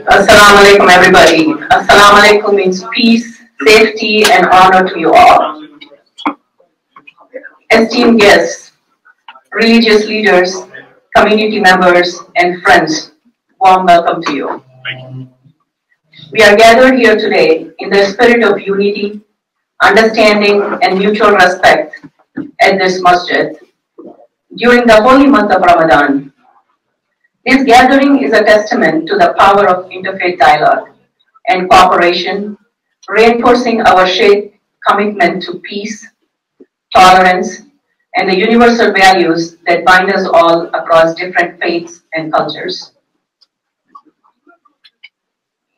Assalamu alaikum, everybody. Assalamu alaikum means peace, safety, and honor to you all. Esteemed guests, religious leaders, community members, and friends, warm welcome to you. We are gathered here today in the spirit of unity, understanding, and mutual respect at this masjid during the holy month of Ramadan. This gathering is a testament to the power of interfaith dialogue and cooperation, reinforcing our shared commitment to peace, tolerance, and the universal values that bind us all across different faiths and cultures.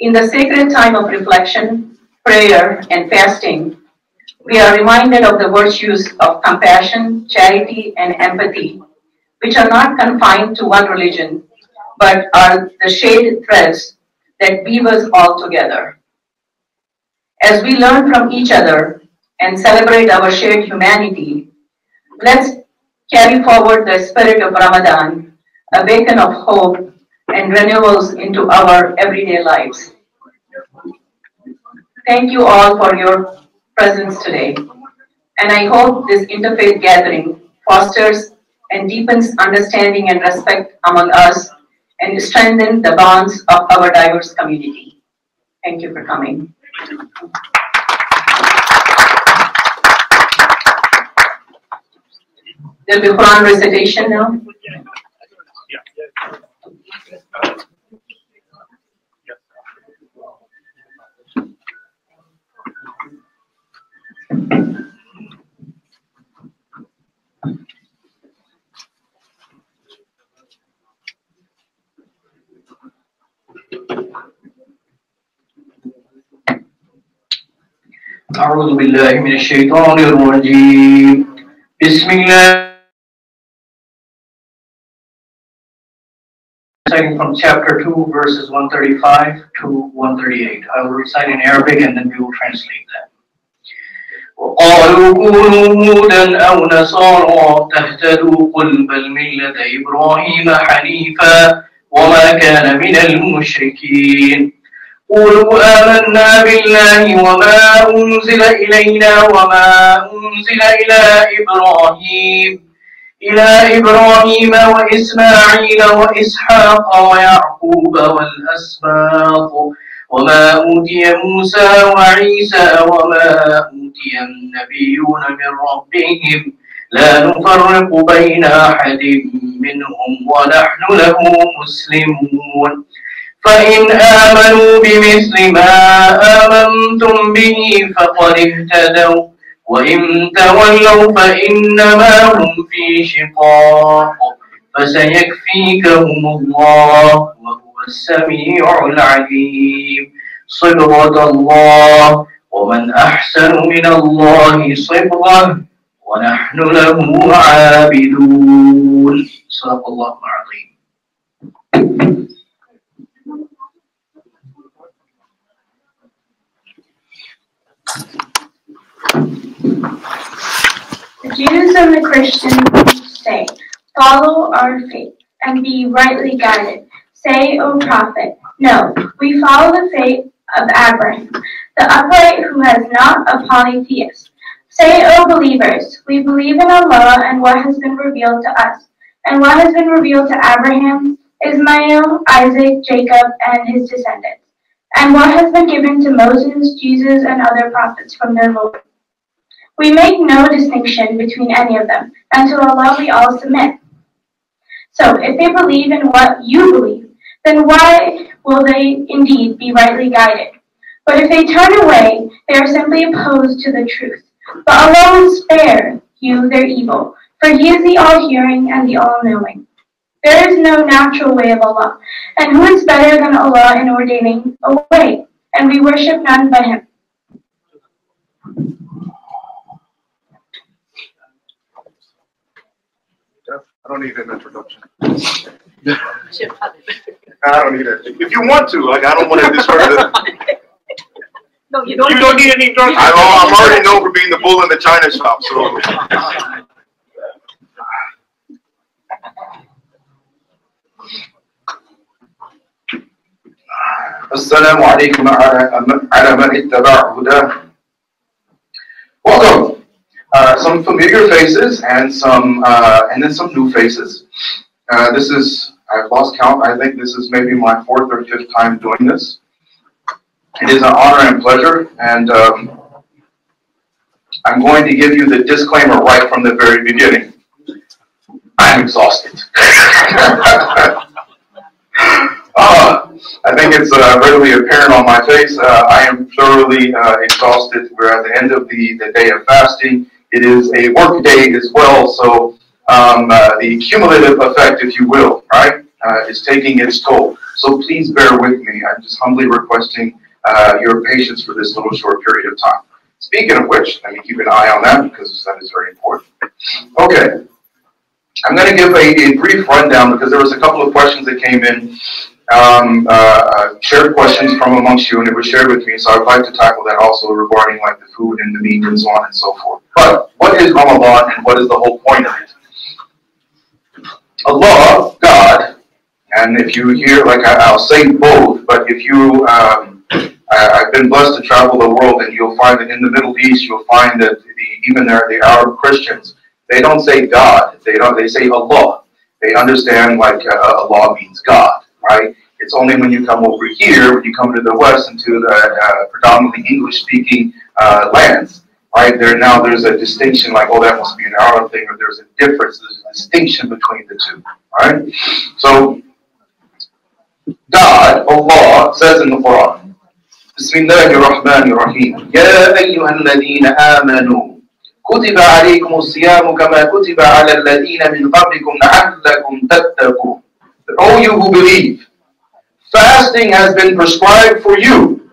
In the sacred time of reflection, prayer, and fasting, we are reminded of the virtues of compassion, charity, and empathy, which are not confined to one religion, but are the shaded threads that weave us all together. As we learn from each other and celebrate our shared humanity, let's carry forward the spirit of Ramadan, a beacon of hope and renewals into our everyday lives. Thank you all for your presence today, and I hope this interfaith gathering fosters and deepens understanding and respect among us and strengthens the bonds of our diverse community. Thank you for coming. There'll be Quran recitation now. أعوذ بالله من الشيطان الرجيم بسم الله. Reciting from chapter 2 verses 135 to 138. I will recite in Arabic and then we will translate that. وقالوا كونوا هودا أو نصارى تهتدوا قل بل ملة إبراهيم حنيفا وما كان من المشركين قولوا آمنا بالله وما أنزل إلينا وما أنزل إلى إبراهيم وإسماعيل وإسحاق ويعقوب والأسباط وما أوتي موسى وعيسى وما أوتي النبيون من ربهم لا نفرق بين أحد منهم ونحن له مسلمون فإن آمنوا بمثل ما آمنتم به فقد اهتدوا وإن تولوا فإنما هم في شقاق فسيكفيكهم الله وهو السميع العليم صبغة الله ومن أحسن من الله صبغة ونحن له عابدون صدق الله العظيم. The Jews and the Christians say, follow our faith and be rightly guided. Say, O prophet, no, we follow the faith of Abraham, the upright who has not a polytheist. Say, O believers, we believe in Allah and what has been revealed to us. And what has been revealed to Abraham, Ismail, Isaac, Jacob, and his descendants. And what has been given to Moses, Jesus, and other prophets from their Lord. We make no distinction between any of them, and to Allah we all submit. So, if they believe in what you believe, then why will they indeed be rightly guided? But if they turn away, they are simply opposed to the truth. But Allah will spare you their evil, for He is the all-hearing and the all-knowing. There is no natural way of Allah, and who is better than Allah in ordaining a way? And we worship none but Him. I don't need an introduction. I don't need it. If you want to, like, I don't want to discourage it. No, you don't. You don't need any introduction. I'm already known for being the bull in the china shop, so. السلام عليكم على من اتبع هداه. Welcome. Some familiar faces and then some new faces. This is, I've lost count. I think this is maybe my 4th or 5th time doing this. It is an honor and pleasure, and I'm going to give you the disclaimer right from the very beginning. I'm exhausted. I think it's readily apparent on my face. I am thoroughly exhausted. We're at the end of the day of fasting. It is a work day as well, so the cumulative effect, if you will, right, is taking its toll. So please bear with me. I'm just humbly requesting your patience for this little short period of time. Speaking of which, let me keep an eye on that because that is very important. Okay. I'm going to give a brief rundown because there was a couple of questions that came in, shared questions from amongst you, and it was shared with me, so I'd like to tackle that also regarding like the food and the meat and so on and so forth. But what is Ramadan and what is the whole point of it? Allah, God, and if you hear, like I'll say both, but if you, I've been blessed to travel the world, and you'll find that in the Middle East, you'll find that even the Arab Christians, they don't say God, they say Allah. They understand like Allah means God, right? It's only when you come over here, when you come to the West, into the predominantly English-speaking lands, right? There's a distinction, like, oh, that must be an Arab thing, or there's a difference, there's a distinction between the two, right? So, God, Allah, says in the Quran, Bismillahir-Rahmanir-Rahim, Ya ayyuhalladhina amanu, كتب عليكم الصيام كما كتب على الذين من قبلكم لعلكم تتقون. O you who believe, fasting has been prescribed for you,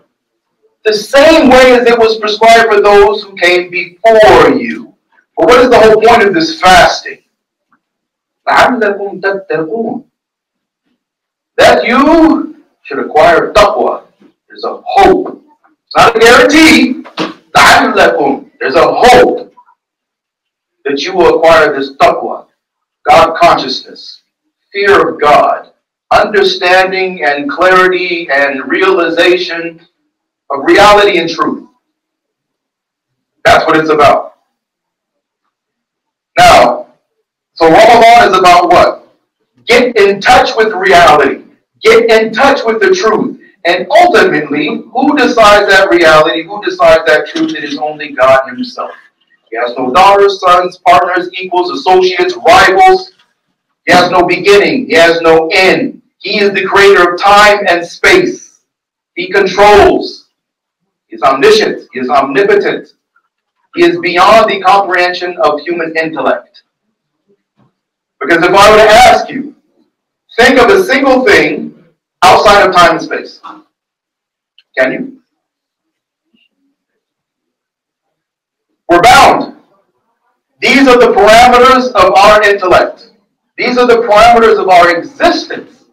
the same way as it was prescribed for those who came before you. But what is the whole point of this fasting? لعلكم تتقون. That you should acquire taqwa. There's a hope. It's not a guarantee. لعلكم. There's a hope that you will acquire this taqwa, God consciousness, fear of God, understanding and clarity and realization of reality and truth. That's what it's about. Now, so Ramadan is about what? Get in touch with reality. Get in touch with the truth. And ultimately, who decides that reality? Who decides that truth? It is only God Himself. He has no daughters, sons, partners, equals, associates, rivals. He has no beginning. He has no end. He is the creator of time and space. He controls. He is omniscient. He is omnipotent. He is beyond the comprehension of human intellect. Because if I were to ask you, think of a single thing outside of time and space. Can you? We're bound. These are the parameters of our intellect. These are the parameters of our existence.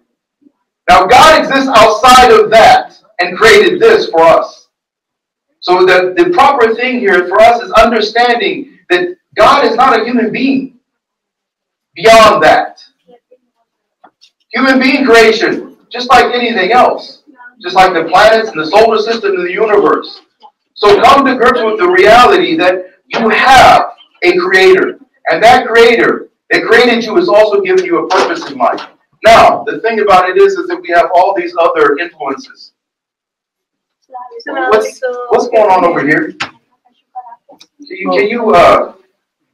Now, God exists outside of that and created this for us. So the proper thing here for us is understanding that God is not a human being. Beyond that. Human being creation, just like anything else. Just like the planets and the solar system and the universe. So come to grips with the reality that you have a creator. And that creator that created you has also given you a purpose in life. Now, the thing about it is that we have all these other influences. What's going on over here? Can you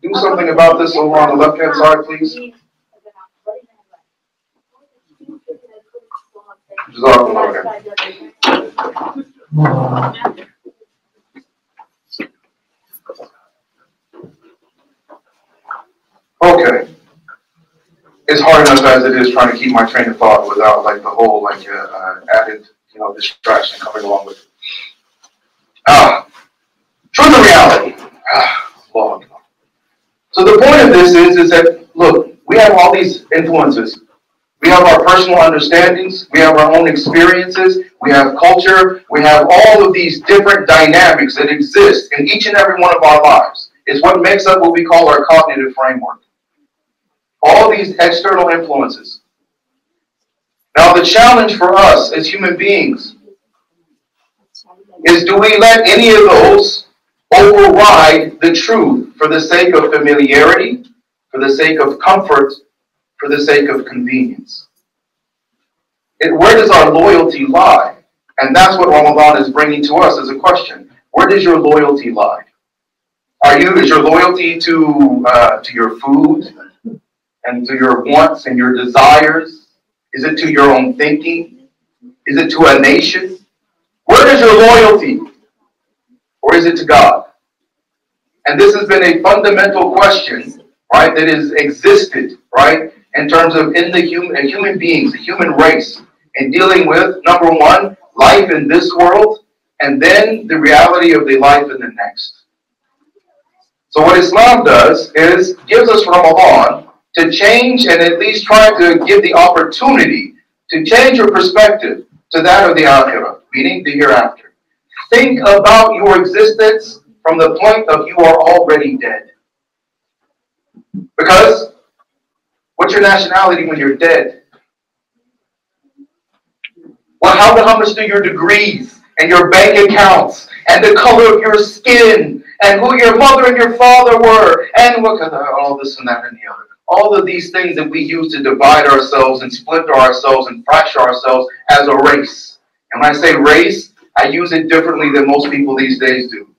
do something about this over on the left-hand side, please? Okay. It's hard enough as it is trying to keep my train of thought without like the whole like added distraction coming along with it. Truth and reality. Long. So the point of this is that look, we have all these influences. We have our personal understandings. We have our own experiences. We have culture. We have all of these different dynamics that exist in each and every one of our lives. It's what makes up what we call our cognitive framework. All these external influences. Now, the challenge for us as human beings is, do we let any of those override the truth for the sake of familiarity, for the sake of comfort, for the sake of convenience? Where does our loyalty lie? And that's what Ramadan is bringing to us as a question. Where does your loyalty lie? Is your loyalty to your food and to your wants and your desires? Is it to your own thinking? Is it to a nation? Where is your loyalty? Or is it to God? And this has been a fundamental question, right, that has existed, right, in terms of human beings, the human race, and dealing with, number one, life in this world, and then the reality of the life in the next. So what Islam does is gives us Ramadan to change and at least try to give the opportunity to change your perspective to that of the Akhirah, meaning the hereafter. Think about your existence from the point of you are already dead. Because what's your nationality when you're dead? Well, how much do your degrees and your bank accounts and the color of your skin and who your mother and your father were and all this and that and the other. All of these things that we use to divide ourselves and splinter ourselves and fracture ourselves as a race. And when I say race, I use it differently than most people these days do.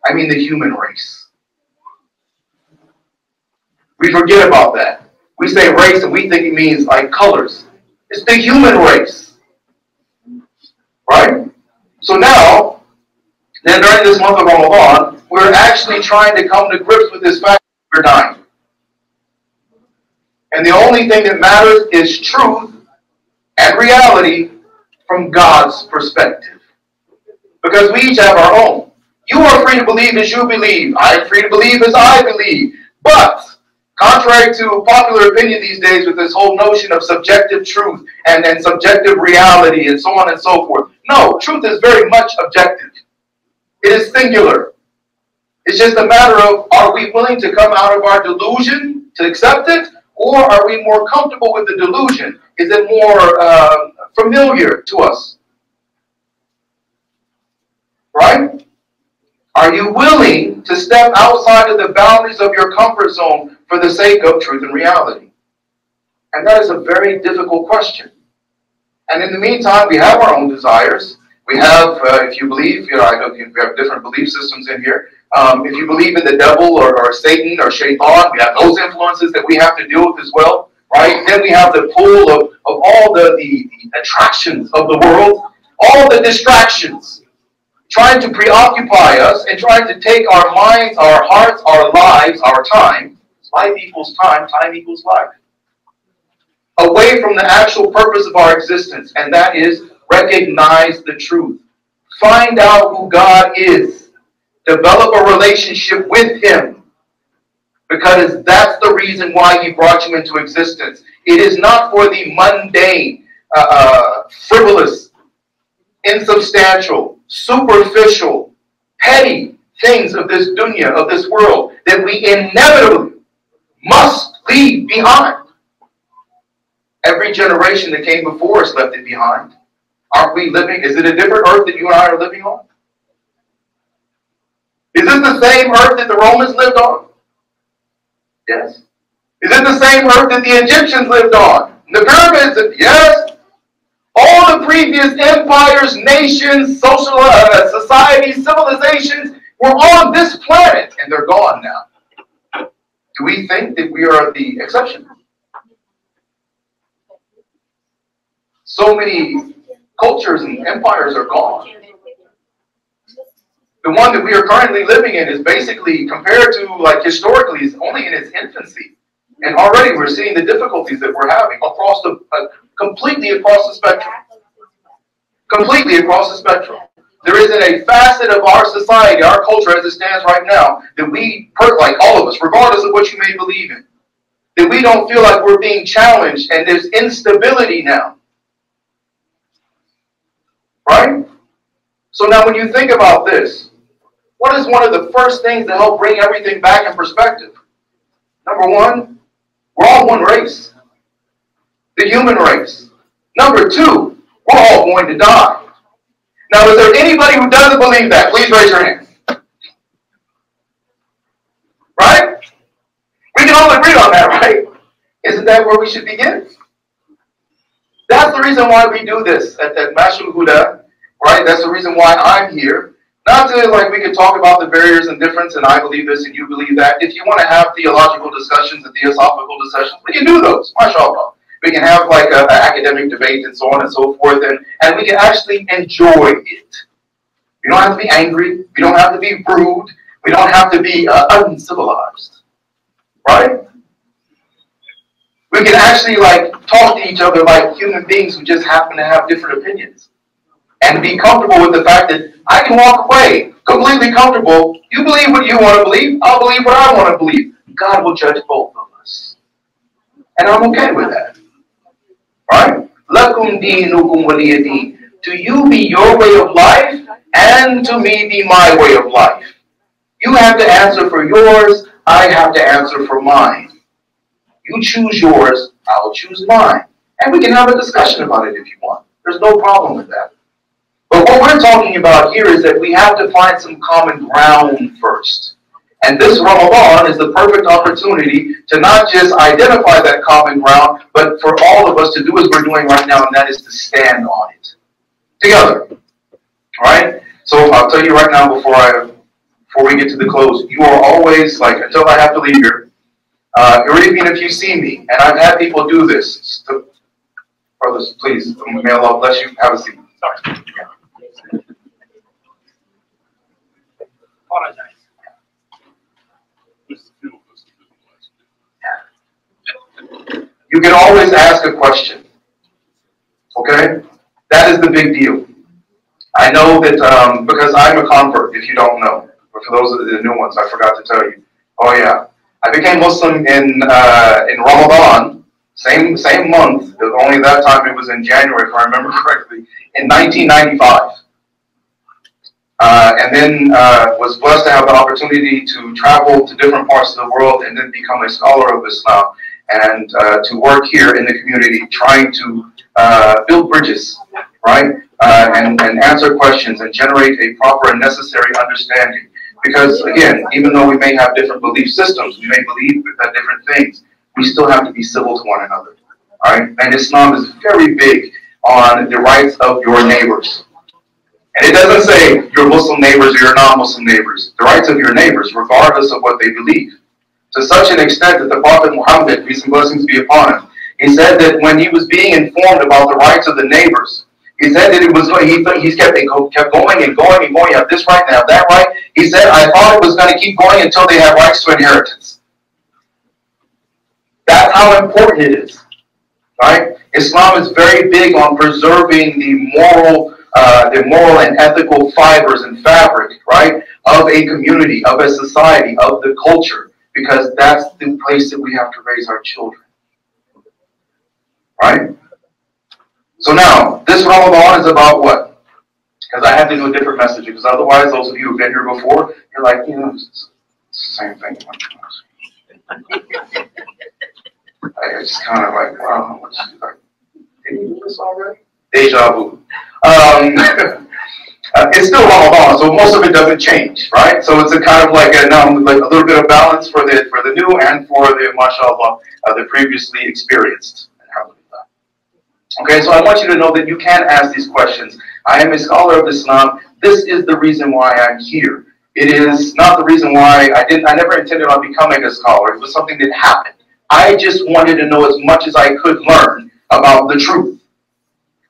I mean the human race. We forget about that. We say race and we think it means like colors. It's the human race. Right? So now, then during this month of Ramadan, we're actually trying to come to grips with this fact that we're dying. And the only thing that matters is truth and reality from God's perspective. Because we each have our own. You are free to believe as you believe. I am free to believe as I believe. But, contrary to popular opinion these days with this whole notion of subjective truth and subjective reality and so on and so forth. No, truth is very much objective. It is singular. It's just a matter of, are we willing to come out of our delusion to accept it? Or are we more comfortable with the delusion? Is it more familiar to us? Right? Are you willing to step outside of the boundaries of your comfort zone for the sake of truth and reality? And that is a very difficult question. And in the meantime, we have our own desires. We have, if you believe, we have different belief systems in here. If you believe in the devil or Satan or Shaitan, we have those influences that we have to deal with as well, right? Then we have the pull of all the attractions of the world, all the distractions, trying to preoccupy us and trying to take our minds, our hearts, our lives, our time. Life equals time, time equals life. Away from the actual purpose of our existence, and that is recognize the truth. Find out who God is. Develop a relationship with Him. Because that's the reason why He brought you into existence. It is not for the mundane, frivolous, insubstantial, superficial, petty things of this dunya, of this world, that we inevitably must leave behind. Every generation that came before us left it behind. Aren't we living? Is it a different earth that you and I are living on? Is this the same earth that the Romans lived on? Yes. Is it the same earth that the Egyptians lived on? The pyramids? Yes. All the previous empires, nations, social societies, civilizations were on this planet, and they're gone now. Do we think that we are the exception? So many cultures and empires are gone. The one that we are currently living in is basically, compared to like historically, is only in its infancy. And already we're seeing the difficulties that we're having across completely across the spectrum. Completely across the spectrum. There isn't a facet of our society, our culture as it stands right now, that we, like all of us, regardless of what you may believe in, that we don't feel like we're being challenged and there's instability now. Right? So now when you think about this, what is one of the first things to help bring everything back in perspective? Number one, we're all one race. The human race. Number two, we're all going to die. Now, is there anybody who doesn't believe that? Please raise your hand. Right? We can all agree on that, right? Isn't that where we should begin? That's the reason why we do this at Masjid Huda, right? That's the reason why I'm here. Not to, like, we can talk about the barriers and difference, and I believe this and you believe that. If you want to have theological discussions and theosophical discussions, we can do those, mashallah. We can have, like, an academic debate and so on and so forth, and we can actually enjoy it. We don't have to be angry. We don't have to be rude. We don't have to be uncivilized, right? We can actually, like, talk to each other like human beings who just happen to have different opinions. And be comfortable with the fact that I can walk away completely comfortable. You believe what you want to believe. I'll believe what I want to believe. God will judge both of us. And I'm okay with that. Right? Lakum dinukum waliya din. To you be your way of life, and to me be my way of life. You have to answer for yours. I have to answer for mine. You choose yours, I'll choose mine. And we can have a discussion about it if you want. There's no problem with that. But what we're talking about here is that we have to find some common ground first. And this Ramadan is the perfect opportunity to not just identify that common ground, but for all of us to do as we're doing right now, and that is to stand on it. Together. Alright? So I'll tell you right now before we get to the close, you are always, like, until I have to leave here, even if you see me, and I've had people do this. Brothers, please, may Allah bless you. Have a seat. Sorry. You can always ask a question. Okay? That is the big deal. I know that because I'm a convert, if you don't know. But for those of the new ones, I forgot to tell you. Oh yeah. I became Muslim in Ramadan, same month, only that time it was in January, if I remember correctly, in 1995. And then was blessed to have the opportunity to travel to different parts of the world and then become a scholar of Islam and to work here in the community trying to build bridges, right? And answer questions and generate a proper and necessary understanding. Because, again, even though we may have different belief systems, we may believe different things, we still have to be civil to one another. All right? And Islam is very big on the rights of your neighbors. And it doesn't say your Muslim neighbors or your non-Muslim neighbors. The rights of your neighbors, regardless of what they believe. To such an extent that the Prophet Muhammad, peace and blessings be upon him, he said that when he was being informed about the rights of the neighbors, he said that it was, he kept going and going and going. You have this right, now that right. He said, I thought it was going to keep going until they had rights to inheritance. That's how important it is. Right? Islam is very big on preserving the moral and ethical fibers and fabric, right, of a community, of a society, of the culture, because that's the place that we have to raise our children. Right? So now, this Ramadan is about what? Because I had to do a different message, because otherwise, those of you who've been here before, you're like, you know, it's the same thing. I just kind of like, wow, did you do this already? Deja vu. It's still Ramadan, so most of it doesn't change, right? So it's a kind of like a little bit of balance for the new and for the, mashallah, the previously experienced. Okay, so I want you to know that you can ask these questions. I am a scholar of Islam. This is the reason why I'm here. It is not the reason why I never intended on becoming a scholar. It was something that happened. I just wanted to know as much as I could learn about the truth.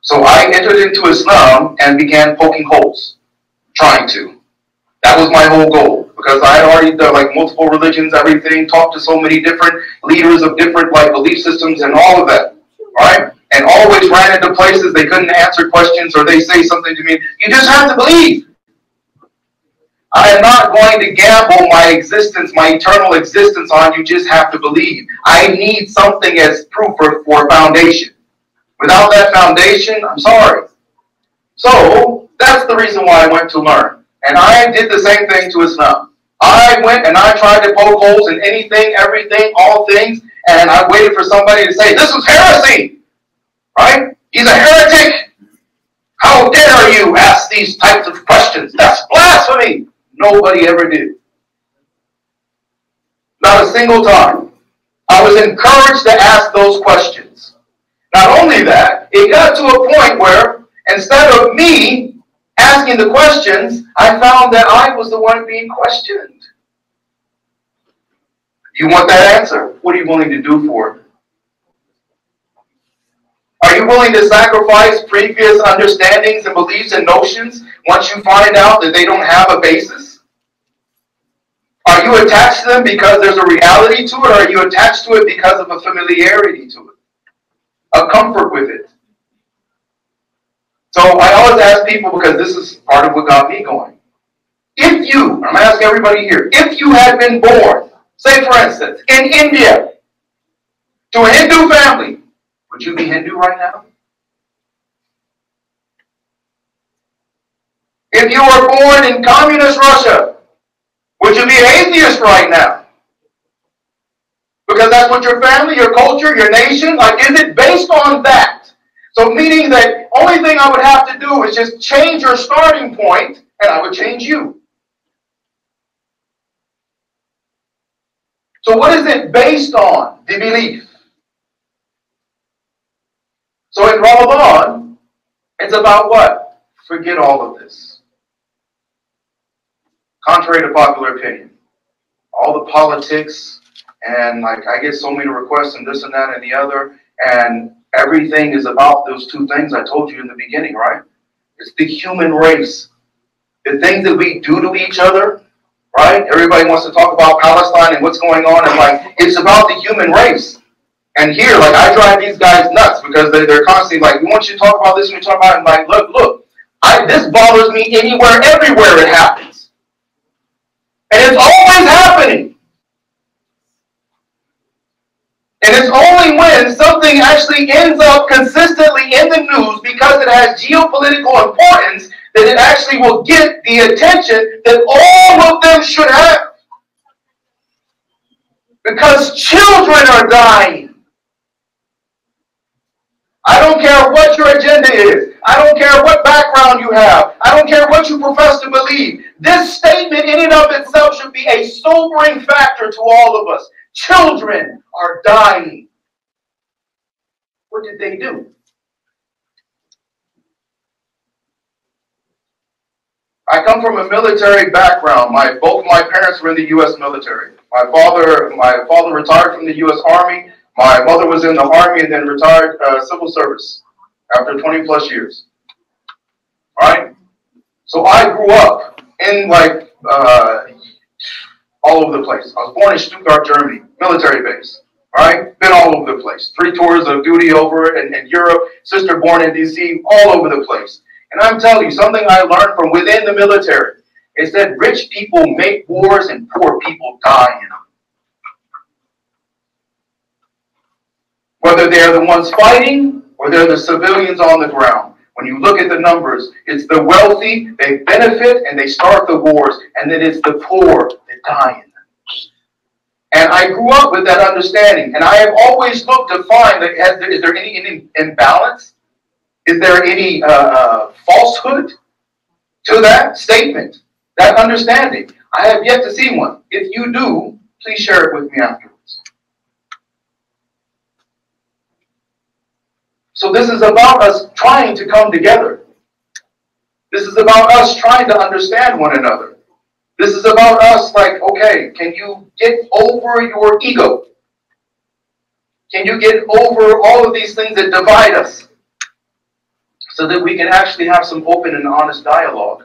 So I entered into Islam and began poking holes, trying to. That was my whole goal, because I had already done like multiple religions, everything, talked to so many different leaders of different like belief systems and all of that, right? And always ran into places they couldn't answer questions or they say something to me. You just have to believe. I am not going to gamble my existence, my eternal existence on you just have to believe. I need something as proof for a foundation. Without that foundation, I'm sorry. So that's the reason why I went to learn. And I did the same thing to Islam. I went and I tried to poke holes in anything, everything, all things, and I waited for somebody to say, this was heresy. Right? He's a heretic. How dare you ask these types of questions. That's blasphemy. Nobody ever did. Not a single time. I was encouraged to ask those questions. Not only that, it got to a point where instead of me asking the questions, I found that I was the one being questioned. You want that answer? What are you willing to do for it? Are you willing to sacrifice previous understandings and beliefs and notions once you find out that they don't have a basis? Are you attached to them because there's a reality to it, or are you attached to it because of a familiarity to it? A comfort with it? So I always ask people, because this is part of what got me going. If you, I'm going to ask everybody here, if you had been born, say for instance, in India, to a Hindu family, would you be Hindu right now? If you were born in communist Russia, would you be an atheist right now? Because that's what your family, your culture, your nation, like, is it based on that? So meaning that only thing I would have to do is just change your starting point, and I would change you. So what is it based on? The belief. So in Ramadan, it's about what? Forget all of this. Contrary to popular opinion. All the politics, and like I get so many requests and this and that and the other, and everything is about those two things I told you in the beginning, right? It's the human race. The things that we do to each other, right? Everybody wants to talk about Palestine and what's going on, and like, it's about the human race. And here, like, I drive these guys nuts because they're constantly like, we want you to talk about this, we talk about it, and like, look, this bothers me anywhere, everywhere it happens. And it's always happening. And it's only when something actually ends up consistently in the news because it has geopolitical importance that it actually will get the attention that all of them should have. Because children are dying. I don't care what your agenda is. I don't care what background you have. I don't care what you profess to believe. This statement in and of itself should be a sobering factor to all of us. Children are dying. What did they do? I come from a military background. Both my parents were in the U.S. military. My father retired from the U.S. Army. My mother was in the Army and then retired civil service after 20 plus years. All right? So I grew up in like all over the place. I was born in Stuttgart, Germany, military base. All right? Been all over the place. 3 tours of duty over in Europe. Sister born in D.C., all over the place. And I'm telling you, something I learned from within the military is that rich people make wars and poor people die in them. Whether they're the ones fighting or they're the civilians on the ground. When you look at the numbers, it's the wealthy, they benefit and they start the wars, and then it's the poor that die in them. And I grew up with that understanding, and I have always looked to find that is there any imbalance? Is there any falsehood to that statement, that understanding? I have yet to see one. If you do, please share it with me afterwards. So this is about us trying to come together. This is about us trying to understand one another. This is about us like, okay, can you get over your ego? Can you get over all of these things that divide us? So that we can actually have some open and honest dialogue.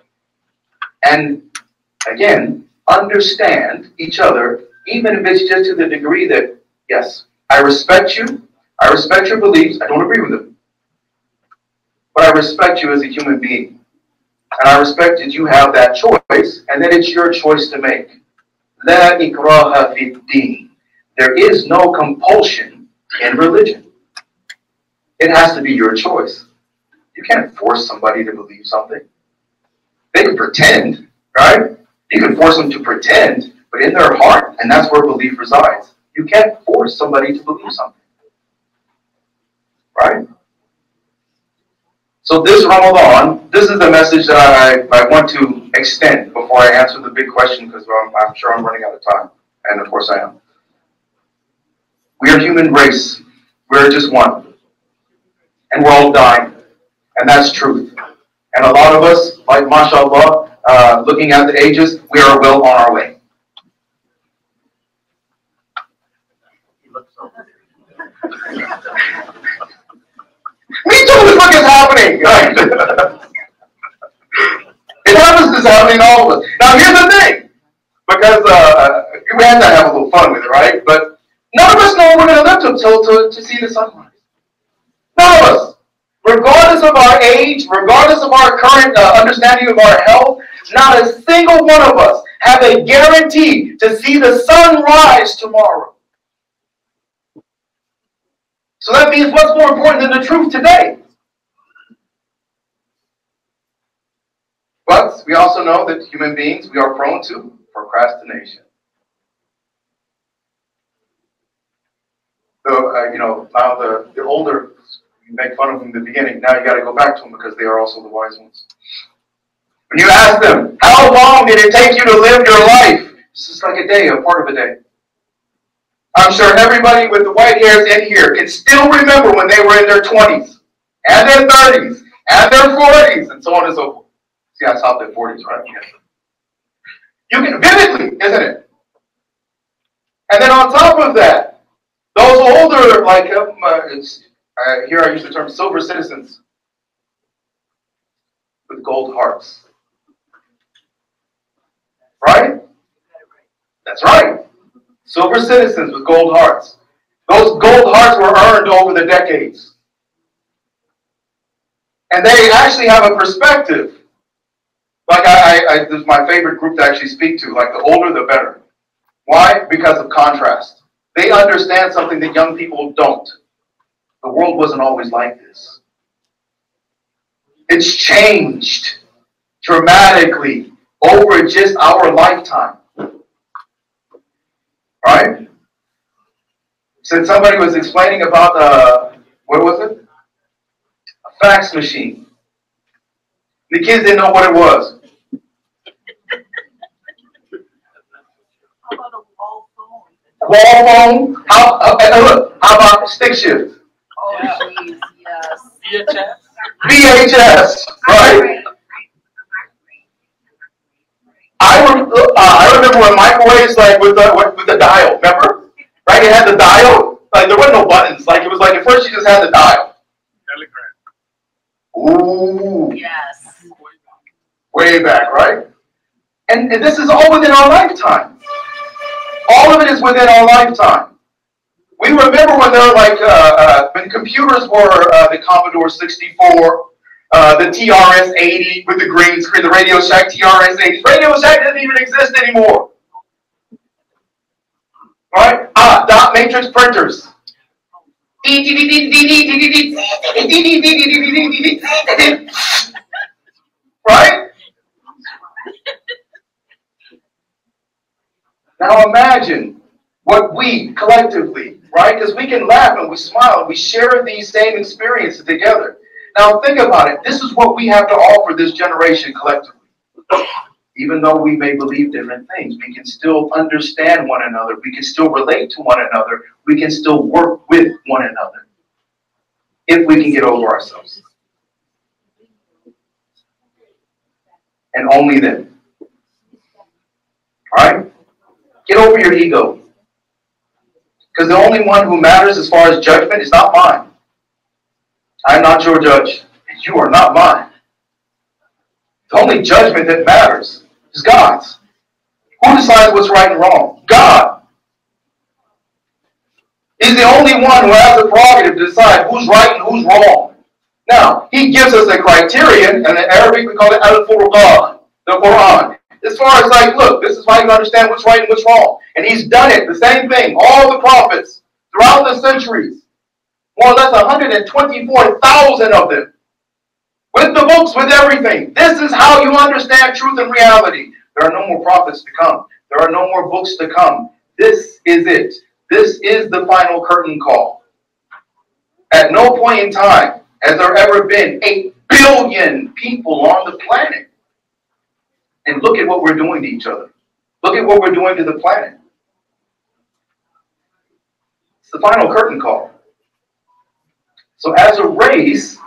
And again, understand each other, even if it's just to the degree that, yes, I respect you, I respect your beliefs, I don't agree with them. But I respect you as a human being. And I respect that you have that choice, and that it's your choice to make. La ikraha fi ddin. There is no compulsion in religion. It has to be your choice. You can't force somebody to believe something. They can pretend, right? You can force them to pretend, but in their heart, and that's where belief resides. You can't force somebody to believe something. Right? So this Ramadan, this is the message that I want to extend before I answer the big question, because I'm sure I'm running out of time. And of course I am. We are human race. We're just one. And we're all dying. And that's truth. And a lot of us, like mashallah, looking at the ages, we are well on our way. Me too, look, it's happening. Right? It happens, it's happening to all of us. Now here's the thing, because we had to have a little fun with it, right? But none of us know we're going to live to see the sunrise. None of us. Regardless of our age, regardless of our current understanding of our health, not a single one of us have a guarantee to see the sun rise tomorrow. So that means what's more important than the truth today? But we also know that human beings, we are prone to procrastination. So, now the older, you make fun of them in the beginning, now you got to go back to them because they are also the wise ones. When you ask them, how long did it take you to live your life? It's just like a day, a part of a day. I'm sure everybody with the white hairs in here can still remember when they were in their 20s, and their 30s, and their 40s, and so on and so forth. See, I stopped at 40s, right? You can vividly, isn't it? And then on top of that, those older, like, here I use the term silver citizens with gold hearts. Right? That's right. Silver citizens with gold hearts. Those gold hearts were earned over the decades. And they actually have a perspective. Like this is my favorite group to actually speak to. Like the older, the better. Why? Because of contrast. They understand something that young people don't. The world wasn't always like this. It's changed dramatically over just our lifetime. Right? Since somebody was explaining about, what was it? A fax machine. The kids didn't know what it was. How about a wall phone? Wall phone? How about stick shift? Oh, jeez, yes. VHS, right? I remember when microwaves, like with the dial, remember? Right? It had the dial. Like there were no buttons. Like it was like at first you just had the dial. Ooh. Yes. Way back, right? And this is all within our lifetime. All of it is within our lifetime. We remember when there were like when computers were the Commodore 64. The TRS-80 with the green screen, the Radio Shack TRS-80. Radio Shack doesn't even exist anymore. Right? Dot matrix printers. Right? Now imagine what we collectively, right? Because we can laugh and we smile and we share these same experiences together. Now think about it. This is what we have to offer this generation collectively. Even though we may believe different things, we can still understand one another. We can still relate to one another. We can still work with one another. If we can get over ourselves. And only then. Alright? Get over your ego. Because the only one who matters as far as judgment is not mine. I'm not your judge, and you are not mine. The only judgment that matters is God's. Who decides what's right and wrong? God. He's the only one who has the prerogative to decide who's right and who's wrong. Now, he gives us a criterion, and in Arabic we call it al-Furqan, the Quran. As far as like, look, this is how you understand what's right and what's wrong. And he's done it, the same thing, all the prophets, throughout the centuries. More or less 124,000 of them. With the books, with everything. This is how you understand truth and reality. There are no more prophets to come. There are no more books to come. This is it. This is the final curtain call. At no point in time has there ever been 8 billion people on the planet. And look at what we're doing to each other. Look at what we're doing to the planet. It's the final curtain call. So as a race,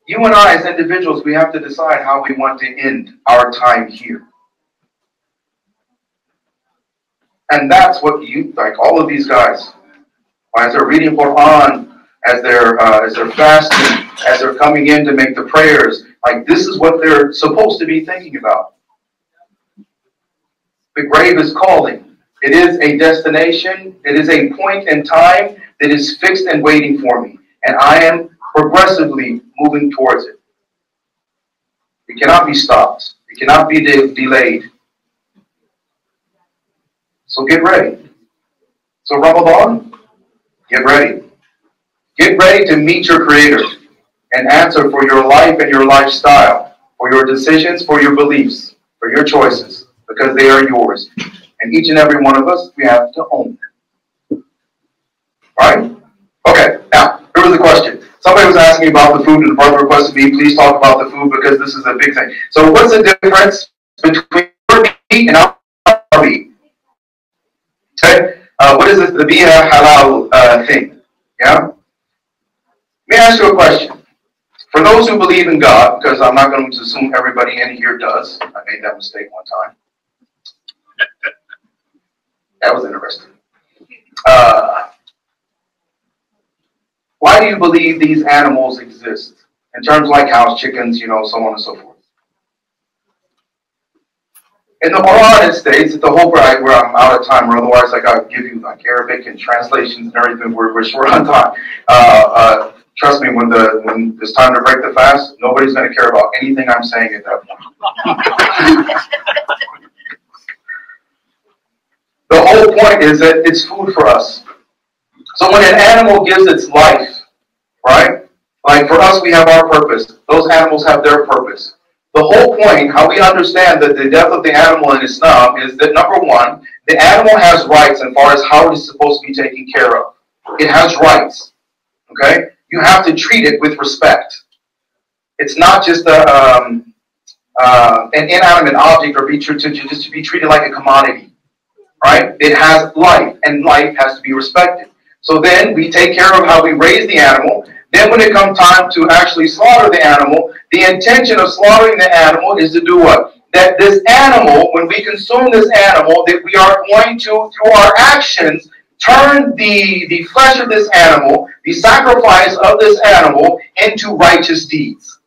you and I as individuals, we have to decide how we want to end our time here. And that's what you, like all of these guys, as they're reading Quran, as they're fasting, as they're coming in to make the prayers, like this is what they're supposed to be thinking about. The grave is calling. It is a destination. It is a point in time that is fixed and waiting for me. And I am progressively moving towards it. It cannot be stopped. It cannot be delayed. So get ready. So Ramadan, get ready. Get ready to meet your Creator and answer for your life and your lifestyle, for your decisions, for your beliefs, for your choices, because they are yours. And each and every one of us, we have to own them. Right? Okay, now, here was the question. Somebody was asking about the food, and the brother requested me, please talk about the food because this is a big thing. So what's the difference between your meat and our meat? Okay, what is this, the biha halal thing? Yeah? Let me ask you a question. For those who believe in God, because I'm not going to assume everybody in here does. I made that mistake one time. That was interesting. Why do you believe these animals exist? In terms like house chickens, you know, so on and so forth. In the Quran, it states that the whole, where I'm out of time, or otherwise I got to give you like Arabic and translations and everything. We're short on time. Trust me, when it's time to break the fast, nobody's going to care about anything I'm saying at that point. The whole point is that it's food for us. So when an animal gives its life, right? Like for us, we have our purpose. Those animals have their purpose. The whole point, how we understand that the death of the animal in Islam is that, number one, the animal has rights as far as how it is supposed to be taken care of. It has rights. Okay? You have to treat it with respect. It's not just an inanimate object or just to be treated like a commodity. Right? It has life, and life has to be respected. So then we take care of how we raise the animal. Then when it comes time to actually slaughter the animal, the intention of slaughtering the animal is to do what? That this animal, when we consume this animal, that we are going to, through our actions, turn the flesh of this animal, the sacrifice of this animal, into righteous deeds.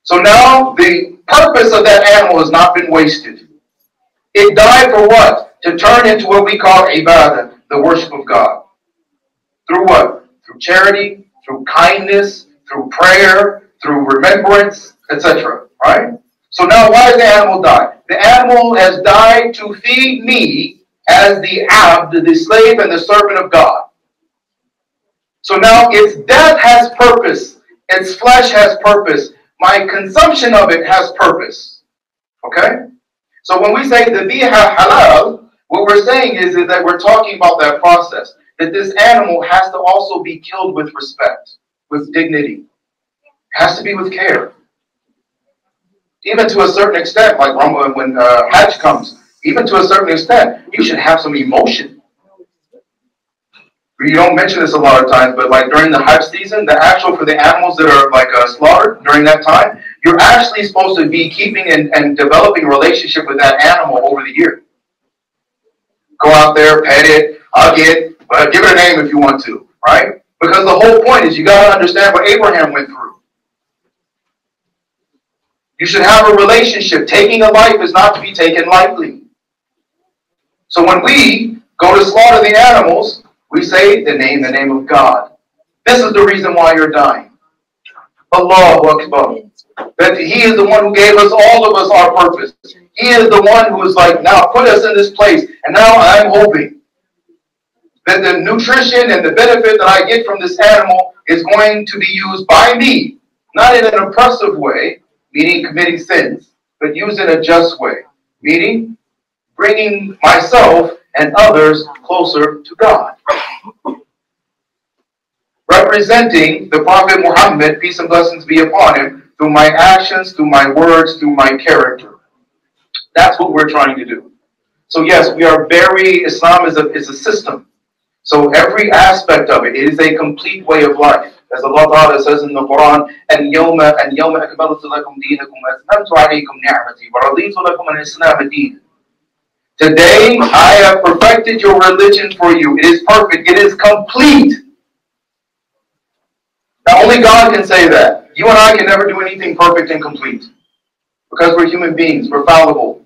So now the purpose of that animal has not been wasted. It died for what? To turn into what we call ibadah, the worship of God. Through what? Through charity, through kindness, through prayer, through remembrance, etc. Right? So now why does the animal die? The animal has died to feed me as the abd, the slave and the servant of God. So now its death has purpose. Its flesh has purpose. My consumption of it has purpose. Okay? So when we say the biha halal, what we're saying is that we're talking about that process. That this animal has to also be killed with respect, with dignity. It has to be with care. Even to a certain extent, like when Hajj comes, even to a certain extent, you should have some emotion. You don't mention this a lot of times, but like during the Hajj season, the actual for the animals that are like slaughtered during that time, you're actually supposed to be keeping and developing a relationship with that animal over the year. Go out there, pet it, hug it, give it a name if you want to, right? Because the whole point is you got to understand what Abraham went through. You should have a relationship. Taking a life is not to be taken lightly. So when we go to slaughter the animals, we say the name of God. This is the reason why you're dying. Allahu Akbar. That He is the one who gave us, all of us, our purpose. He is the one who is like, now put us in this place. And now I'm hoping that the nutrition and the benefit that I get from this animal is going to be used by me, not in an oppressive way, meaning committing sins, but used in a just way, meaning bringing myself and others closer to God. Right? representing the Prophet Muhammad, peace and blessings be upon him, through my actions, through my words, through my character. That's what we're trying to do. So yes, we are Islam is a system. So every aspect of it is a complete way of life. As Allah Ta'ala says in the Quran, اليوم أكملت لكم دينكم وأتممت عليكم نعمتي ورضيت لكم الإسلام دينا. Today I have perfected your religion for you. It is perfect. It is complete. Now only God can say that. You and I can never do anything perfect and complete. Because we're human beings. We're fallible.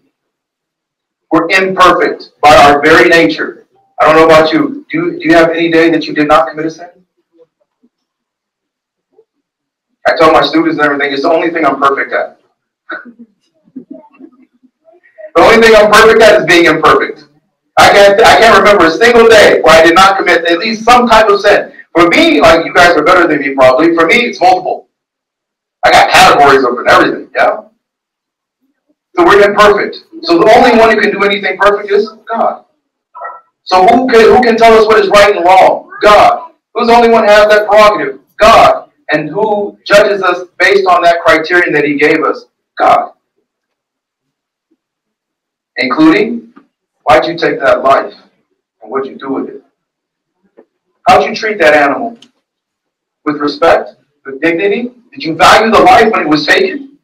We're imperfect by our very nature. I don't know about you. Do you have any day that you did not commit a sin? I tell my students and everything, it's the only thing I'm perfect at. The only thing I'm perfect at is being imperfect. I can't remember a single day where I did not commit at least some type of sin. For me, like you guys are better than me probably, for me it's multiple. I got categories of it and everything, yeah? So we're imperfect. So the only one who can do anything perfect is God. So who can tell us what is right and wrong? God. Who's the only one who has that prerogative? God. And who judges us based on that criterion that he gave us? God. Including, why'd you take that life? And what'd you do with it? How'd you treat that animal? With respect? With dignity? Did you value the life when it was taken?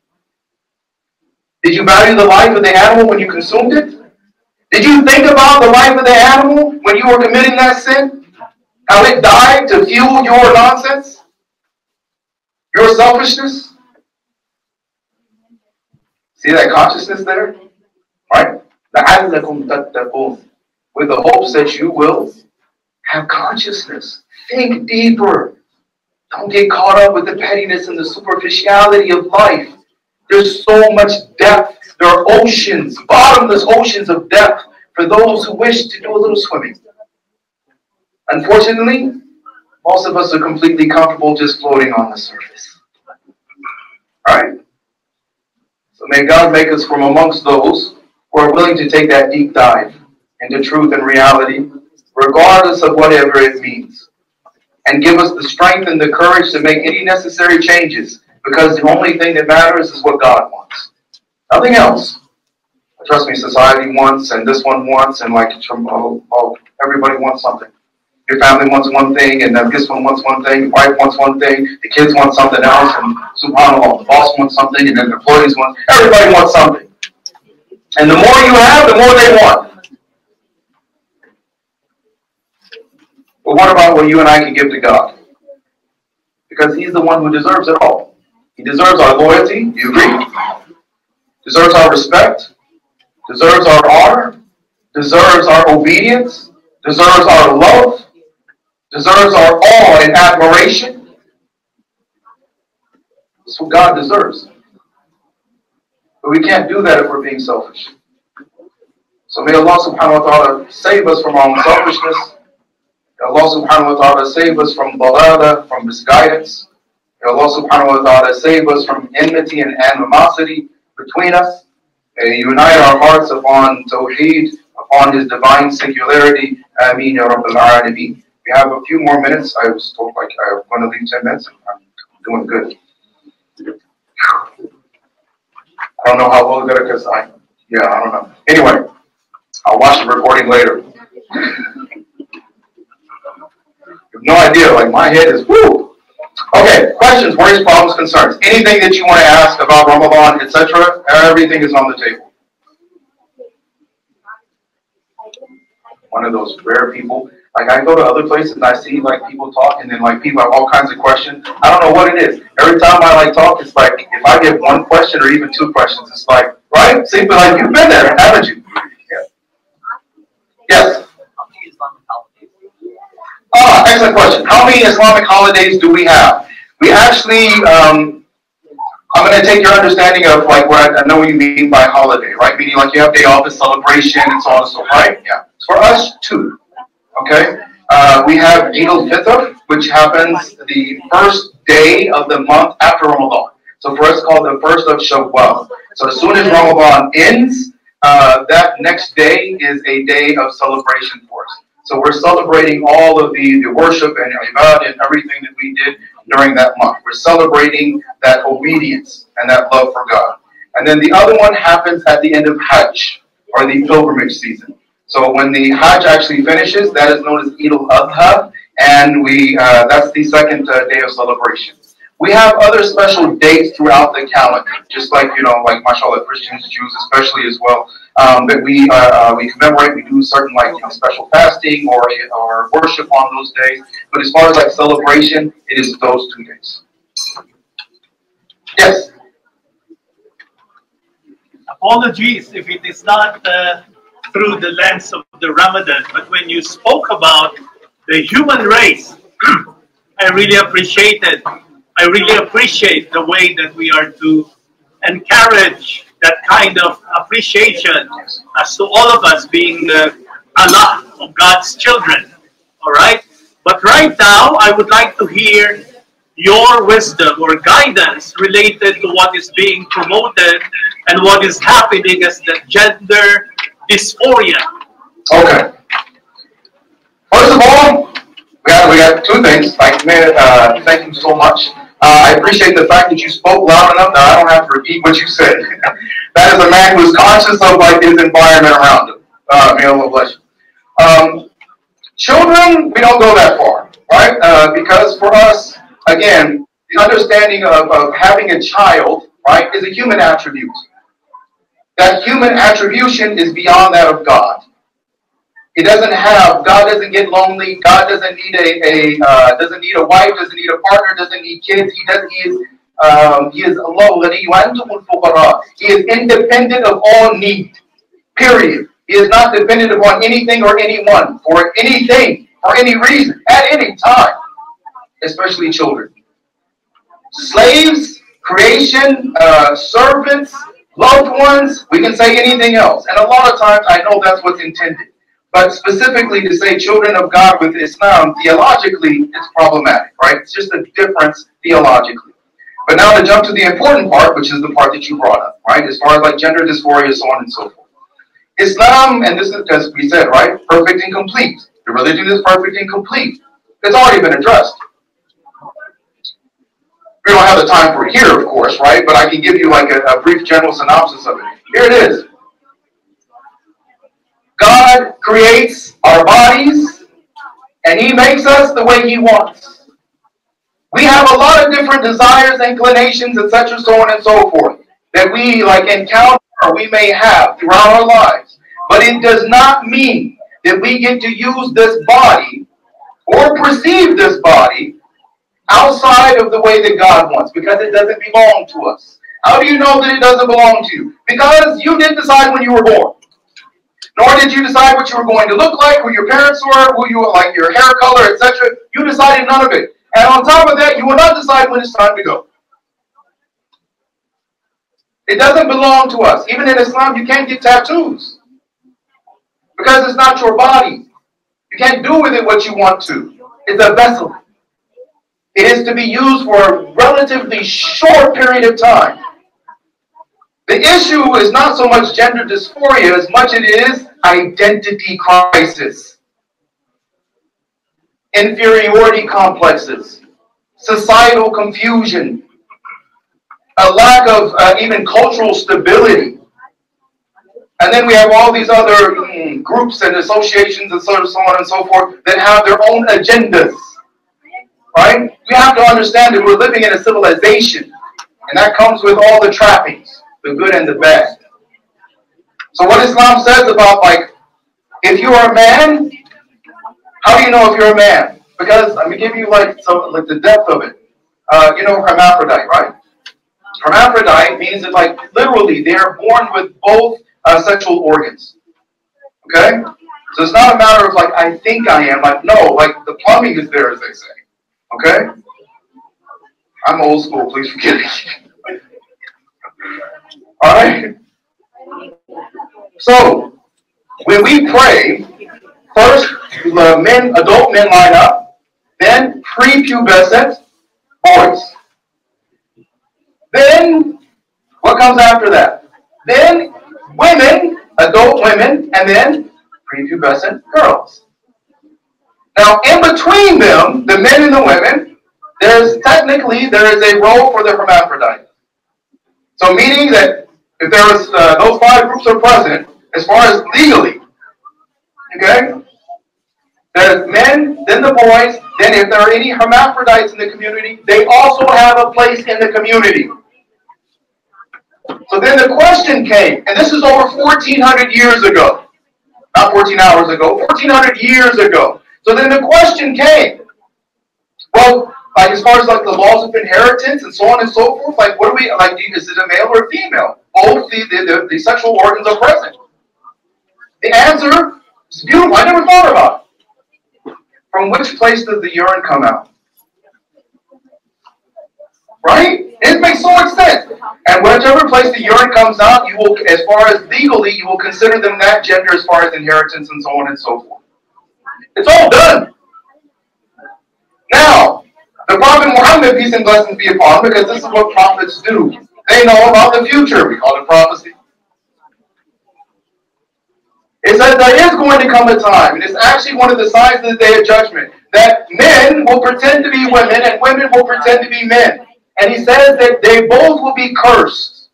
Did you value the life of the animal when you consumed it? Did you think about the life of the animal when you were committing that sin? How it died to fuel your nonsense? Your selfishness? See that consciousness there? Right? With the hopes that you will have consciousness. Think deeper. Don't get caught up with the pettiness and the superficiality of life. There's so much depth. There are oceans, bottomless oceans of depth for those who wish to do a little swimming. Unfortunately, most of us are completely comfortable just floating on the surface. Alright? So may God make us from amongst those who are willing to take that deep dive into truth and reality, regardless of whatever it means. And give us the strength and the courage to make any necessary changes, because the only thing that matters is what God wants. Nothing else. Trust me, society wants, and this one wants, and like everybody wants something. Your family wants one thing, and this one wants one thing, the wife wants one thing, the kids want something else, and subhanAllah, the boss wants something, and then the employees want, everybody wants something. And the more you have, the more they want. But what about what you and I can give to God? Because He's the one who deserves it all. He deserves our loyalty, you agree? Deserves our respect, deserves our honor, deserves our obedience, deserves our love, deserves our awe and admiration. That's what God deserves. But we can't do that if we're being selfish. So may Allah subhanahu wa ta'ala save us from our own selfishness. May Allah subhanahu wa ta'ala save us from balada, from misguidance. May Allah subhanahu wa ta'ala save us from enmity and animosity between us. May He unite our hearts upon Tawheed, upon His divine singularity. Ameen ya Rabbil Alameen. We have a few more minutes. I was told like I'm going to leave 10 minutes. I'm doing good. I don't know how well good because I don't know. Anyway, I'll watch the recording later. You have no idea, like my head is whoo. Okay, questions, worries, problems, concerns. Anything that you want to ask about Ramadan, etc., everything is on the table. One of those rare people. Like I go to other places and I see like people talk and then like people have all kinds of questions. I don't know what it is. Every time I like talk, it's like if I get one question or even two questions, it's like, right? See, but like you've been there, haven't you? Yeah. Yes. Excellent question. How many Islamic holidays do we have? We actually, I'm going to take your understanding of like what I know what you mean by holiday, right? Meaning like you have day off, a celebration, and so on and so forth, right? Yeah. For us, two. Okay? We have Eid al-Fitr, which happens the first day of the month after Ramadan. So for us, it's called the first of Shawwal. So as soon as Ramadan ends, that next day is a day of celebration for us. So we're celebrating all of the worship and ibadah and everything that we did during that month. We're celebrating that obedience and that love for God. And then the other one happens at the end of Hajj, or the pilgrimage season. So when the Hajj actually finishes, that is known as Eid al-Adha, and that's the second day of celebration. We have other special dates throughout the calendar, just like, like mashallah, Christians, Jews especially as well, that we commemorate. We do certain special fasting or worship on those days. But as far as like celebration, it is those 2 days. Yes. Apologies if it is not through the lens of the Ramadan, but when you spoke about the human race, I really appreciate the way that we are to encourage that kind of appreciation as to all of us being Allah of God's children. All right? But right now, I would like to hear your wisdom or guidance related to what is being promoted and what is happening as the gender dysphoria. Okay. First of all, we got 2 things. Thank you so much. I appreciate the fact that you spoke loud enough that I don't have to repeat what you said. That is a man who is conscious of his environment around him. May Allah bless you. Children, we don't go that far, right? Because for us, again, the understanding of having a child, right, is a human attribute. That human attribution is beyond that of God. God doesn't get lonely. God doesn't need a wife, doesn't need a partner, doesn't need kids. He is Allah. He is independent of all need. Period. He is not dependent upon anything or anyone for anything, for any reason, at any time, especially children. Slaves, creation, servants, loved ones, we can say anything else. And a lot of times I know that's what's intended. But specifically to say children of God with Islam, theologically, it's problematic, right? It's just a difference theologically. But now to jump to the important part, which is the part that you brought up, right? As far as gender dysphoria, so on and so forth. Islam, and this is, as we said, right? Perfect and complete. The religion is perfect and complete. It's already been addressed. We don't have the time for it here, of course, right? But I can give you a brief general synopsis of it. Here it is. God creates our bodies, and He makes us the way He wants. We have a lot of different desires, inclinations, etc., so on and so forth, that we encounter or we may have throughout our lives. But it does not mean that we get to use this body or perceive this body outside of the way that God wants, because it doesn't belong to us. How do you know that it doesn't belong to you? Because you didn't decide when you were born. Nor did you decide what you were going to look like, who your parents were, who you were, your hair color, etc. You decided none of it. And on top of that, you will not decide when it's time to go. It doesn't belong to us. Even in Islam, you can't get tattoos, because it's not your body. You can't do with it what you want to. It's a vessel. It is to be used for a relatively short period of time. The issue is not so much gender dysphoria as much it is identity crisis, inferiority complexes, societal confusion, a lack of even cultural stability. And then we have all these other groups and associations and so on and so forth that have their own agendas. Right? We have to understand that we're living in a civilization, and that comes with all the trappings, the good and the bad. So what Islam says about if you are a man, how do you know if you're a man? Because let me give you the depth of it. Hermaphrodite, right? Hermaphrodite means that literally they are born with both sexual organs. Okay? So it's not a matter of I think I am. No, the plumbing is there, as they say. Okay? I'm old school, please forgive me. Alright? So, when we pray, first the adult men line up, then prepubescent boys. Then, what comes after that? Then women, adult women, and then prepubescent girls. Now, in between them, the men and the women, there is a role for the hermaphrodite. So meaning that if there was those 5 groups are present, as far as legally, okay, there's men, then the boys, then if there are any hermaphrodites in the community, they also have a place in the community. So then the question came, and this is over 1,400 years ago. Not 14 hours ago, 1,400 years ago. So then the question came, well, like as far as like the laws of inheritance and so on and so forth, like what do we, like is it a male or a female? Both the sexual organs are present. The answer is beautiful. I never thought about it. From which place does the urine come out? Right? It makes so much sense. And whichever place the urine comes out, you will, as far as legally, you will consider them that gender as far as inheritance and so on and so forth. It's all done. Now, the Prophet Muhammad, peace and blessings be upon him, because this is what prophets do. They know about the future. We call it prophecy. It says there is going to come a time, and it's actually one of the signs of the day of judgment, that men will pretend to be women and women will pretend to be men. And he says that they both will be cursed.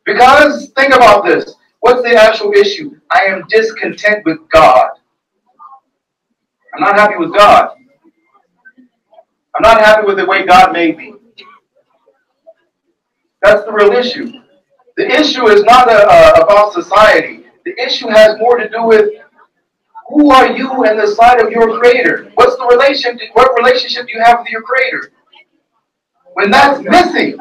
Because, think about this. What's the actual issue? I am discontent with God. I'm not happy with God. I'm not happy with the way God made me. That's the real issue. The issue is not about society. The issue has more to do with who are you in the sight of your Creator? What's the relationship? What relationship do you have with your Creator? When that's missing,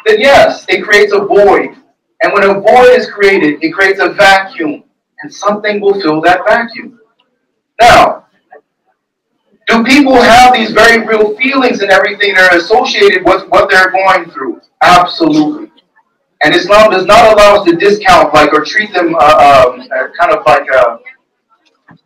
then yes, it creates a void. And when a void is created, it creates a vacuum. And something will fill that vacuum. Now, do people have these very real feelings and everything that are associated with what they're going through? Absolutely. And Islam does not allow us to discount like or treat them kind of like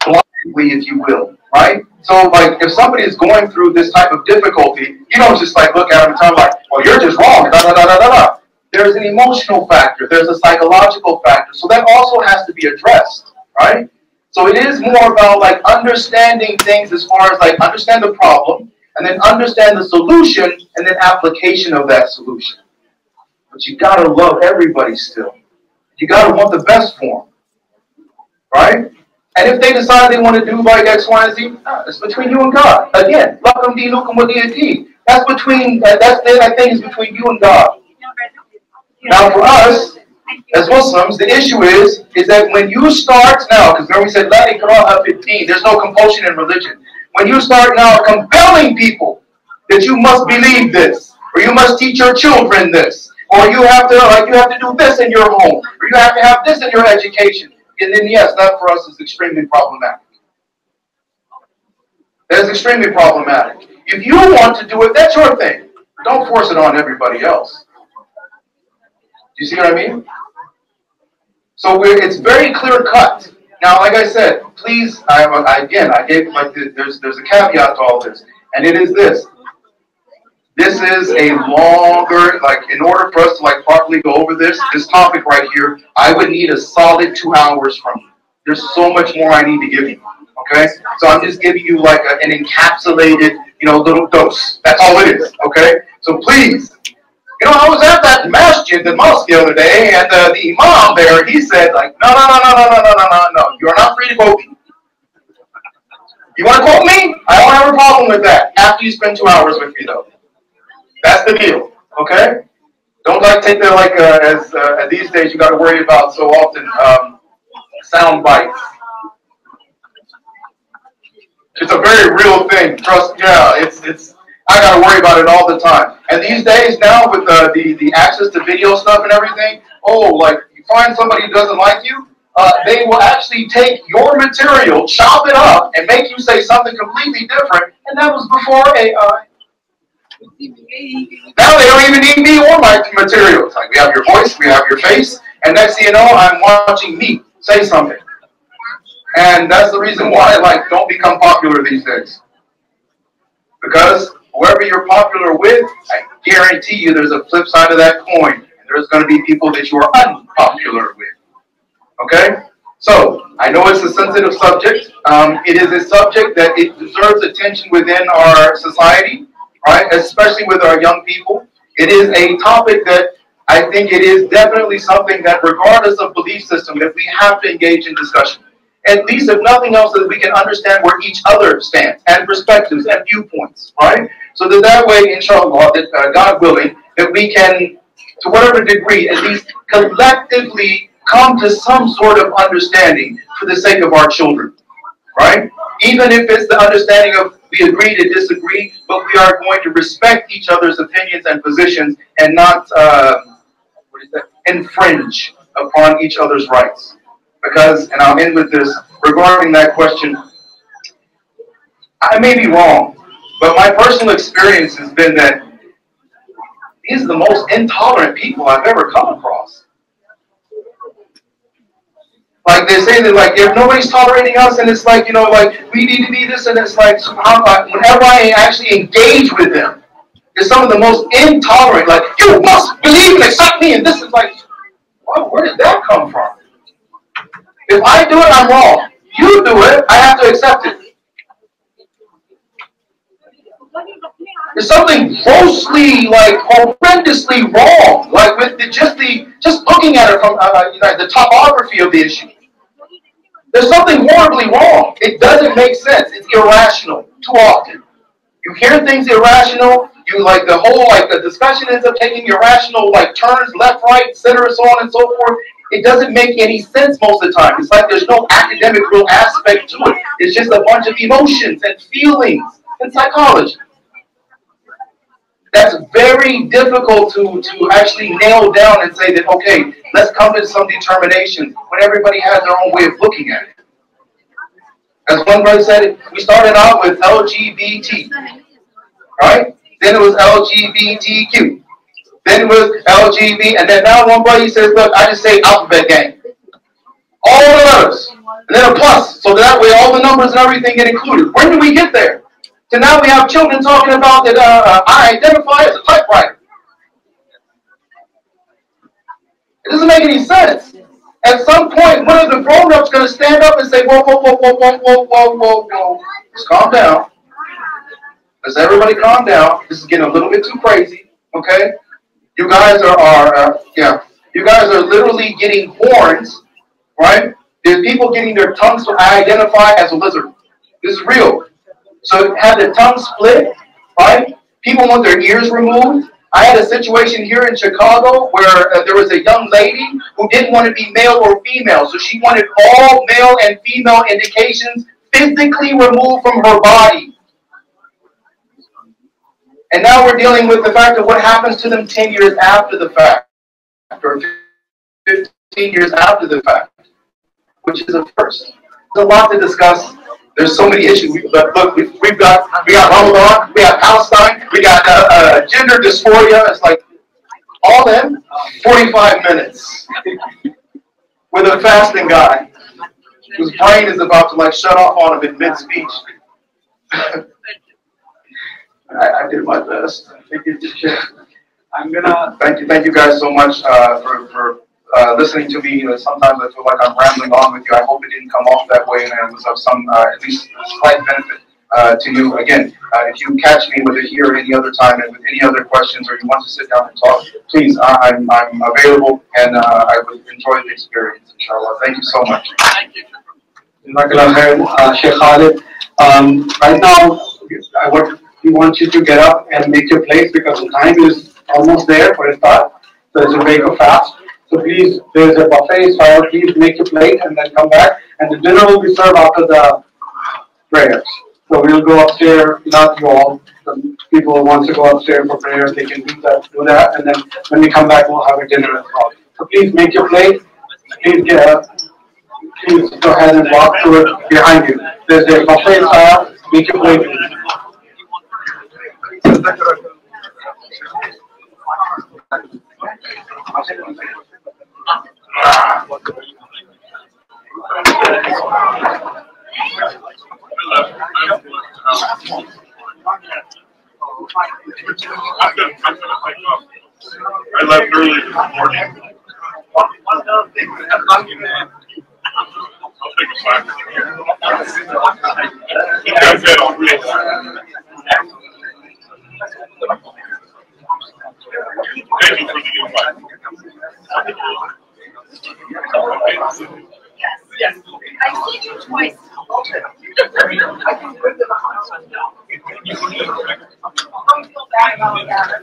blindly, if you will, right? So like if somebody is going through this type of difficulty, you don't just like look at them and tell them like, well, you're just wrong, da da da da da da. There's an emotional factor, there's a psychological factor, so that also has to be addressed, right? So it is more about like understanding things as far as like understand the problem and then understand the solution and then application of that solution. But you gotta love everybody still. You gotta want the best for them, right? And if they decide they want to do like X, Y, and Z, it's between you and God. Again, lakum dinukum waliyadin. That's between that thing is between you and God. Now for us as Muslims, the issue is that when you start now, because remember we said la ikraha fid-din, there's no compulsion in religion. When you start now compelling people that you must believe this, or you must teach your children this, or you have to do this in your home, or you have to have this in your education, and then yes, that for us is extremely problematic. That's extremely problematic. If you want to do it, that's your thing. Don't force it on everybody else. Do you see what I mean? So it's very clear cut. Now, like I said, please, I gave like there's a caveat to all this, and it is this. This is a longer, like in order for us to like properly go over this topic right here, I would need a solid 2 hours from you. There's so much more I need to give you. Okay, so I'm just giving you like an encapsulated, little dose. That's all it is. Okay, so please. I was at that Masjid, the mosque the other day, and the imam there, he said, like, no, you're not free to quote me. You want to quote me? I don't have a problem with that, after you spend 2 hours with me, though. That's the deal, okay? Don't, like, take that, like, as these days you got to worry about so often, sound bites. It's a very real thing, trust, yeah, it's I got to worry about it all the time. And these days now with the access to video stuff and everything, like you find somebody who doesn't like you, they will actually take your material, chop it up, and make you say something completely different. And that was before AI. Now they don't even need me or my material. It's like we have your voice, we have your face, and next thing you know, I'm watching me say something. And that's the reason why don't become popular these days. Because whoever you're popular with, I guarantee you there's a flip side of that coin. And there's going to be people that you are unpopular with. Okay? So, I know it's a sensitive subject. It is a subject that it deserves attention within our society, right? Especially with our young people. It is a topic that I think it is definitely something that, regardless of belief system, that we have to engage in discussion. At least, if nothing else, that we can understand where each other stands and perspectives and viewpoints, right? So that way, inshallah, that God willing, that we can, to whatever degree, at least collectively come to some sort of understanding for the sake of our children, right? Even if it's the understanding of we agree to disagree, but we are going to respect each other's opinions and positions and not infringe upon each other's rights. Because, and I'll end with this, regarding that question, I may be wrong, but my personal experience has been that these are the most intolerant people I've ever come across. Like they say that, like, if nobody's tolerating us, and it's like, you know, like, we need to be this, and it's like, whenever I actually engage with them, they're some of the most intolerant, like, you must believe and accept me, and this is like, well, where did that come from? If I do it, I'm wrong. You do it, I have to accept it. There's something grossly, like, horrendously wrong, like with just looking at it from the topography of the issue. There's something horribly wrong. It doesn't make sense. It's irrational too often. You hear things irrational. You like the whole the discussion ends up taking irrational turns left, right, center, so on and so forth. It doesn't make any sense most of the time. It's like there's no academic real aspect to it. It's just a bunch of emotions and feelings and psychology. That's very difficult to actually nail down and say that, okay, let's come to some determination when everybody has their own way of looking at it. As one brother said it, we started out with LGBT, right? Then it was LGBTQ. Then it was LGB, and then now one brother, he says, look, I just say alphabet gang. All the letters, and then a plus, so that way all the numbers and everything get included. When do we get there? So now we have children talking about that I identify as a typewriter. It doesn't make any sense. At some point, one of the grown-ups going to stand up and say, whoa, whoa, whoa, whoa, whoa, whoa, whoa, whoa, whoa. Let's calm down. Let's everybody calm down. This is getting a little bit too crazy, okay? You guys you guys are literally getting horns, right? There's people getting their tongues to identify as a lizard. This is real. So have the tongue split, right? People want their ears removed. I had a situation here in Chicago where there was a young lady who didn't want to be male or female. So she wanted all male and female indications physically removed from her body. And now we're dealing with the fact of what happens to them 10 years after the fact, or 15 years after the fact, which is a first. There's a lot to discuss. There's so many issues. We've got Ramadan, we got Palestine, we got gender dysphoria. It's like all in 45 minutes with a fasting guy whose brain is about to shut off on him in mid-speech. I did my best. I'm gonna thank you guys so much for listening to me. Sometimes I feel like I'm rambling on with you. I hope it didn't come off that way, and it was of some at least slight benefit to you. Again, if you catch me whether here or any other time, and with any other questions, or you want to sit down and talk, please, I'm available, and I would enjoy the experience. Inshallah. Thank you so much. Thank you. Sheikh Khalid. Right now, we want you to get up and make your place because the time is almost there for Iftar. So it's a break of fast. So please, there's a buffet, so please make your plate and then come back. And the dinner will be served after the prayers. So we'll go upstairs, not you all. The people who want to go upstairs for prayer, they can do that. And then when we come back, we'll have a dinner as well. So please make your plate. Please please go ahead and walk through it behind you. There's a buffet style. Make your plate. I left early this morning. Thank you for the invite. Yes. I've seen you twice. I can bring them a I feel bad about that.